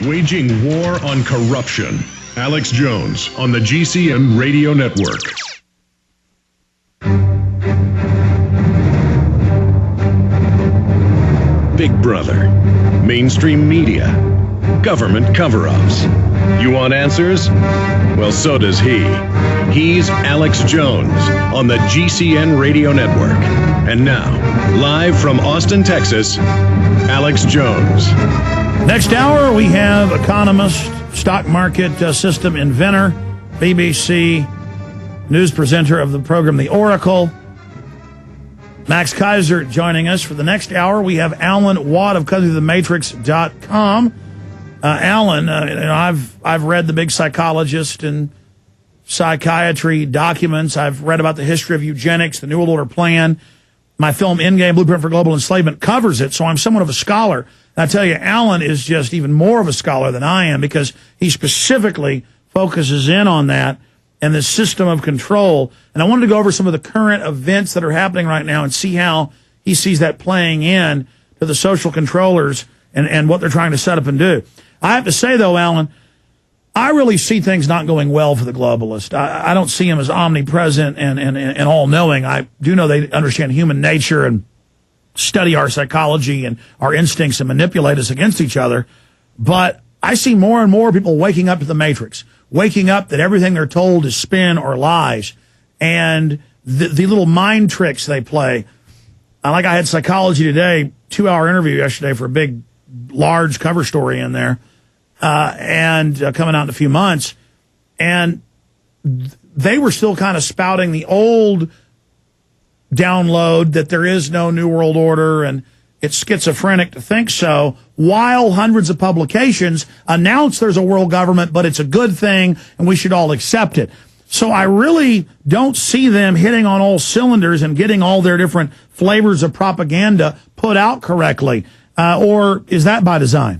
Waging War on Corruption. Alex Jones on the GCN Radio Network. Big Brother, mainstream media, government cover-ups. You want answers? Well, so does he. He's Alex Jones on the GCN Radio Network. And now, live from Austin, Texas, Alex Jones. Next hour, we have economist, stock market system inventor, BBC news presenter of the program The Oracle, Max Keiser, joining us. For the next hour, we have Alan Watt of CuttingThroughTheMatrix.com. Alan, I've read The Big Psychologist and psychiatry documents. I've read about the history of eugenics, the New World Order plan. My film Endgame, Blueprint for Global Enslavement, covers it, so I'm somewhat of a scholar. And I tell you, Alan is just even more of a scholar than I am because he specifically focuses in on that and the system of control. And I wanted to go over some of the current events that are happening right now and see how he sees that playing in to the social controllers and what they're trying to set up and do. I have to say, though, Alan, I really see things not going well for the globalists. I don't see them as omnipresent and all-knowing. I do know they understand human nature and study our psychology and our instincts and manipulate us against each other. But I see more and more people waking up to the Matrix, waking up that everything they're told is spin or lies, and the little mind tricks they play. Like I had Psychology Today, 2-hour interview yesterday for a big, large cover story in there, and coming out in a few months. And they were still kind of spouting the old download that there is no New World Order and it's schizophrenic to think so, while hundreds of publications announce there's a world government, but it's a good thing and we should all accept it. So I really don't see them hitting on all cylinders and getting all their different flavors of propaganda put out correctly. Or is that by design?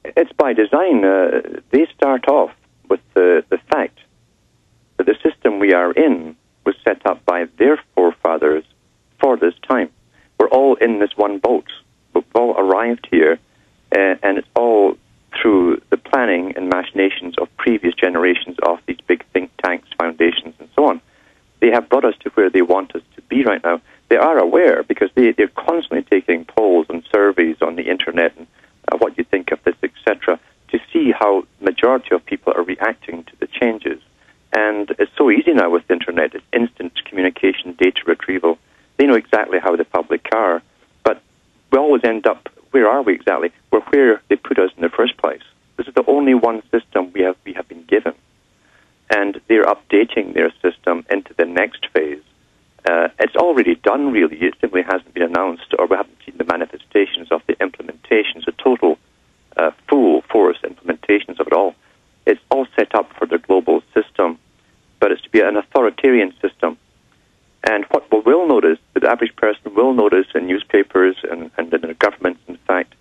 It's by design. They start off with the fact that the system we are in was set up by their forefathers for this time. We're all in this one boat. We've all arrived here, and it's all through the planning and machinations of previous generations of these big think tanks, foundations, and so on. They have brought us to where they want us to be right now. They are aware because they're constantly taking polls and surveys on the internet and what you think of this, etc., to see how the majority of people are reacting to the changes. And it's so easy now with the internet. It's instant communication, data retrieval. They know exactly how the public are. But we always end up, where are we exactly? We're where they put us in the first place. This is the only one system we have been given. And they're updating their system into the next phase. It's already done, really. It simply hasn't been announced, or we haven't seen the manifestations of the implementations, the total full force implementations of it all. It's all set up for the global system, but it's to be an authoritarian system. And what we will notice, the average person will notice in newspapers and in the governments, in fact,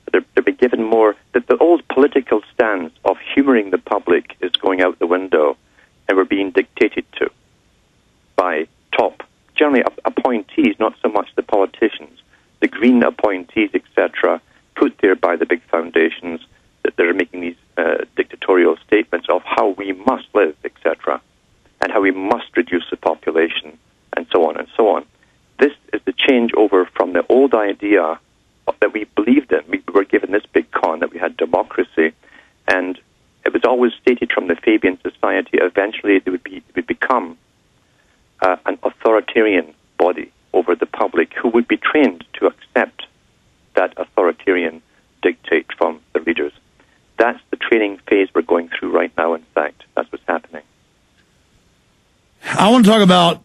that they're being given more, that the old political stance of humoring the public is going out the window, and we're being dictated to by top, generally appointees, not so much the politicians, the green appointees, etc., put there by the big foundations, that they're making these dictatorial statements of how we must live, etc., and how we must reduce the population, and so on and so on. This is the change over from the old idea that we believed in. We were given this big con that we had democracy, and it was always stated from the Fabian society, eventually they would become an authoritarian body over the public who would be trained to accept that authoritarian dictate from the leaders. That's the training phase we're going through right now, in fact. That's what's happening. I want to talk about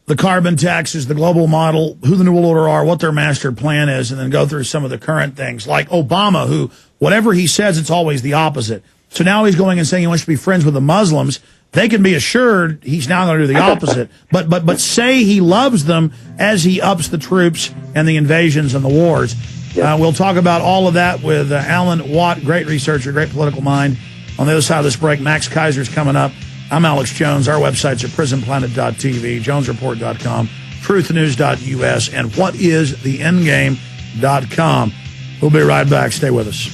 the carbon taxes, the global model, who the New World Order are, what their master plan is, and then go through some of the current things, like Obama, who, whatever he says, it's always the opposite. So now he's going and saying he wants to be friends with the Muslims. They can be assured he's now going to do the opposite. But say he loves them as he ups the troops and the invasions and the wars. We'll talk about all of that with Alan Watt, great researcher, great political mind. On the other side of this break, Max Keiser is coming up. I'm Alex Jones. Our websites are prisonplanet.tv, jonesreport.com, truthnews.us, and whatistheendgame.com. We'll be right back. Stay with us.